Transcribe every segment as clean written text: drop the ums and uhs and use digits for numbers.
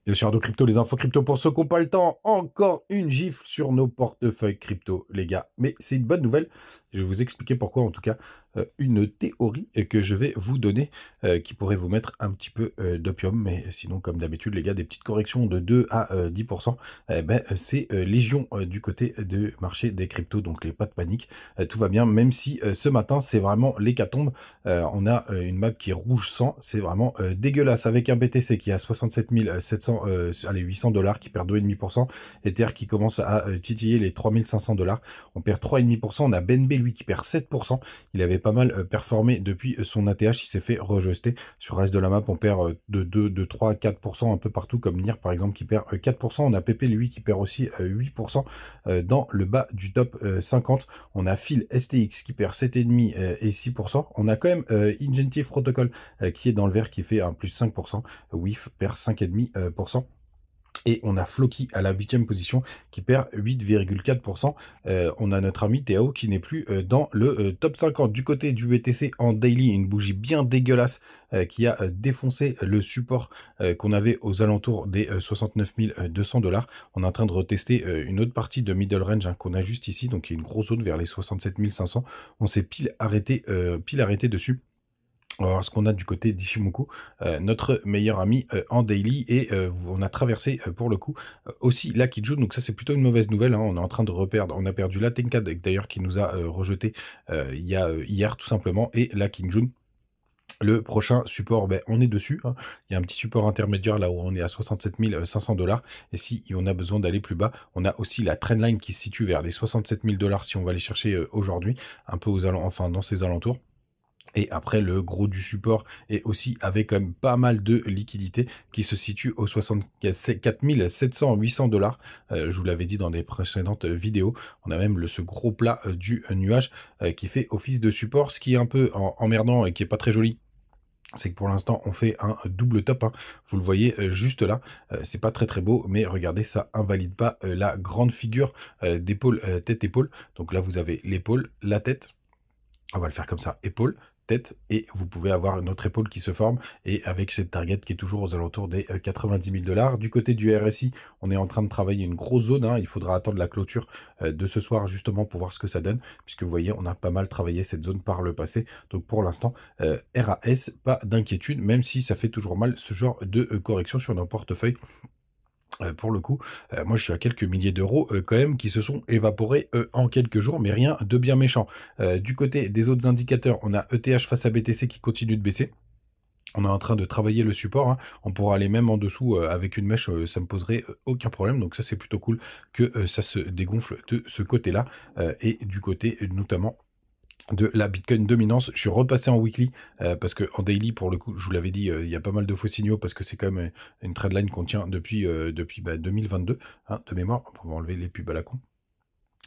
Bien sûr, de crypto, les infos crypto pour ceux qui n'ont pas le temps. Encore une gifle sur nos portefeuilles crypto, les gars. Mais c'est une bonne nouvelle. Je vais vous expliquer pourquoi, en tout cas, une théorie que je vais vous donner qui pourrait vous mettre un petit peu d'opium. Mais sinon, comme d'habitude, les gars, des petites corrections de 2 à 10%, c'est légion du côté du marché des cryptos. Donc, les pas de panique. Tout va bien, même si ce matin, c'est vraiment l'hécatombe. On a une map qui est rouge sang. C'est vraiment dégueulasse avec un BTC qui est à 67 700 allez, 800 dollars qui perd 2,5%. Ether qui commence à titiller les 3500 dollars. On perd 3,5%. On a BNB, lui, qui perd 7%. Il avait pas mal performé depuis son ATH. Il s'est fait rejeter. Sur le reste de la map, on perd de 2, de 3 à 4% un peu partout, comme NIR, par exemple, qui perd 4%. On a PP, lui, qui perd aussi 8% dans le bas du top 50. On a Phil STX qui perd 7,5% et 6%. On a quand même Ingentive Protocol qui est dans le vert, qui fait un plus 5%. WIF perd 5,5%. Et on a Floki à la 8e position qui perd 8,4%. On a notre ami Théo qui n'est plus dans le top 50. Du côté du BTC en daily, une bougie bien dégueulasse qui a défoncé le support qu'on avait aux alentours des 69 200 dollars. On est en train de retester une autre partie de middle range qu'on a juste ici, donc il y a une grosse zone vers les 67 500. On s'est pile arrêté dessus. On va voir ce qu'on a du côté d'Ishimoku, notre meilleur ami en daily, et on a traversé pour le coup aussi la Kijun, donc ça c'est plutôt une mauvaise nouvelle, hein. On est en train de reperdre, on a perdu la Tenka d'ailleurs qui nous a rejeté il y a hier tout simplement, et la Kijun. Le prochain support, on est dessus, hein. Il y a un petit support intermédiaire là où on est à 67 500 dollars. Et si on a besoin d'aller plus bas, on a aussi la trendline qui se situe vers les 67 000 dollars si on va aller chercher aujourd'hui, un peu enfin dans ces alentours. Et après, le gros du support est aussi avec quand même pas mal de liquidités qui se situe aux 64 700, 800 dollars. Je vous l'avais dit dans des précédentes vidéos. On a même ce gros plat du nuage qui fait office de support. Ce qui est un peu emmerdant et qui est pas très joli, c'est que pour l'instant, on fait un double top, hein. Vous le voyez juste là. C'est pas très très beau, mais regardez, ça invalide pas la grande figure d'épaule, tête-épaule. Donc là, vous avez l'épaule, la tête. On va le faire comme ça, épaule, tête, et vous pouvez avoir une autre épaule qui se forme, et avec cette target qui est toujours aux alentours des 90 000 dollars. Du côté du RSI, on est en train de travailler une grosse zone, hein. Il faudra attendre la clôture de ce soir justement pour voir ce que ça donne, puisque vous voyez, on a pas mal travaillé cette zone par le passé. Donc pour l'instant, RAS, pas d'inquiétude, même si ça fait toujours mal ce genre de correction sur nos portefeuilles. Pour le coup, moi je suis à quelques milliers d'euros quand même qui se sont évaporés en quelques jours, mais rien de bien méchant. Du côté des autres indicateurs, on a ETH face à BTC qui continue de baisser. On est en train de travailler le support, hein. On pourra aller même en dessous avec une mèche, ça me poserait aucun problème. Donc ça c'est plutôt cool que ça se dégonfle de ce côté-là, et du côté notamment de la Bitcoin dominance. Je suis repassé en weekly parce que en daily, pour le coup, je vous l'avais dit, il y a pas mal de faux signaux parce que c'est quand même une trendline qu'on tient depuis 2022, hein, de mémoire. On va enlever les pubs à la con.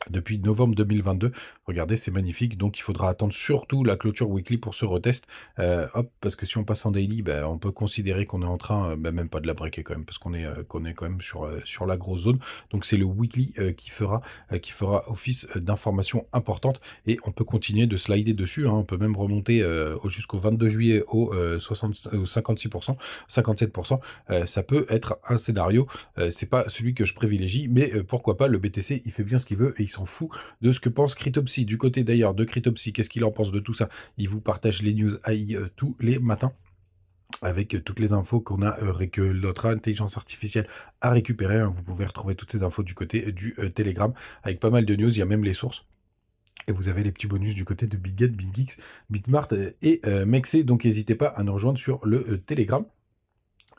Depuis novembre 2022, regardez, c'est magnifique. Donc il faudra attendre surtout la clôture weekly pour ce retest. Hop, parce que si on passe en daily, on peut considérer qu'on est en train, même pas de la breaker quand même, parce qu'on est quand même sur la grosse zone. Donc c'est le weekly qui fera office d'information importante, et on peut continuer de slider dessus, hein. On peut même remonter jusqu'au 22 juillet au 56%, 57%. Ça peut être un scénario. C'est pas celui que je privilégie, mais pourquoi pas. Le BTC, il fait bien ce qu'il veut et il s'en fout de ce que pense Cryptopsy. Du côté d'ailleurs de Cryptopsy, qu'est-ce qu'il en pense de tout ça? Il vous partage les news AI tous les matins, avec toutes les infos qu'on a, que notre intelligence artificielle a récupérées, hein. Vous pouvez retrouver toutes ces infos du côté du Telegram, avec pas mal de news. Il y a même les sources. Et vous avez les petits bonus du côté de BitGet, BitGeeks, Bitmart et Mexé. Donc n'hésitez pas à nous rejoindre sur le Telegram.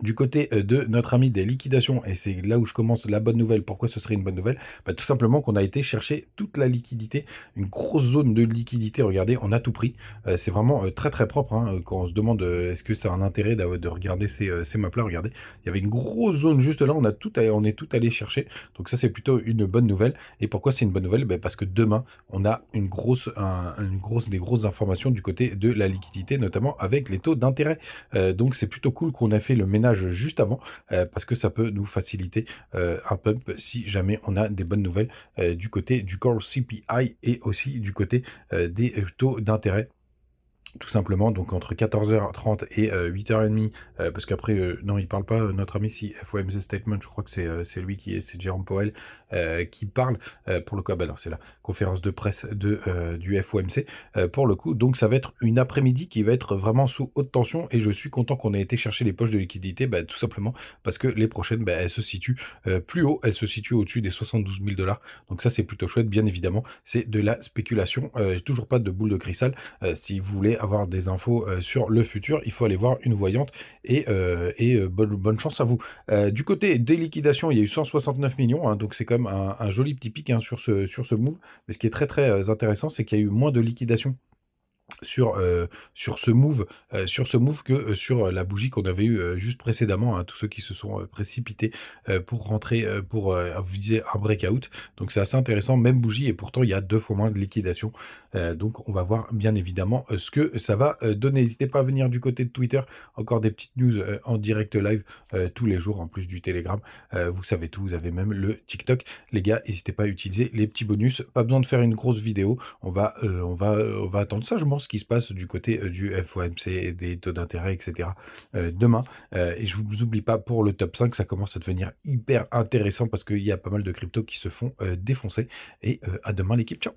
Du côté de notre ami des liquidations, et c'est là où je commence la bonne nouvelle. Pourquoi ce serait une bonne nouvelle? Tout simplement qu'on a été chercher toute la liquidité, une grosse zone de liquidité. Regardez, on a tout pris. C'est vraiment très très propre, hein. Quand on se demande est-ce que ça a un intérêt de regarder ces maps-là, regardez, il y avait une grosse zone juste là, on est tout allé chercher. Donc ça c'est plutôt une bonne nouvelle. Et pourquoi c'est une bonne nouvelle? Parce que demain, on a des grosses informations du côté de la liquidité, notamment avec les taux d'intérêt. Donc c'est plutôt cool qu'on a fait le ménage juste avant, parce que ça peut nous faciliter un pump si jamais on a des bonnes nouvelles du côté du core CPI et aussi du côté des taux d'intérêt. Tout simplement, donc entre 14h30 et 8h30, parce qu'après, non, il parle pas, notre ami, si FOMC Statement, je crois que c'est lui qui est c'est Jérôme Powell, qui parle, pour le coup, ah bah non, c'est la conférence de presse du FOMC, pour le coup. Donc ça va être une après-midi qui va être vraiment sous haute tension et je suis content qu'on ait été chercher les poches de liquidité, bah, tout simplement parce que les prochaines, bah, elles se situent, plus haut, elles se situent au-dessus des 72 000 $. Donc ça, c'est plutôt chouette, bien évidemment, c'est de la spéculation, toujours pas de boule de cristal. Si vous voulez avoir des infos sur le futur, il faut aller voir une voyante et bonne chance à vous. Du côté des liquidations, il y a eu 169 millions, hein, donc c'est quand même un joli petit pic hein, sur ce move. Mais ce qui est très très intéressant, c'est qu'il y a eu moins de liquidations sur, sur ce move que, sur, la bougie qu'on avait eue, juste précédemment, hein. Tous ceux qui se sont, précipités, pour rentrer, pour, viser un breakout. Donc c'est assez intéressant, même bougie et pourtant il y a 2 fois moins de liquidation. Donc on va voir bien évidemment, ce que ça va, donner. N'hésitez pas à venir du côté de Twitter, encore des petites news, en direct live, tous les jours en plus du Telegram. Vous savez tout, vous avez même le TikTok. Les gars, n'hésitez pas à utiliser les petits bonus. Pas besoin de faire une grosse vidéo. On va attendre ça, je pense, ce qui se passe du côté du FOMC, des taux d'intérêt, etc. Demain. Et je vous oublie pas pour le top 5, ça commence à devenir hyper intéressant parce qu'il y a pas mal de cryptos qui se font défoncer. Et à demain l'équipe, ciao.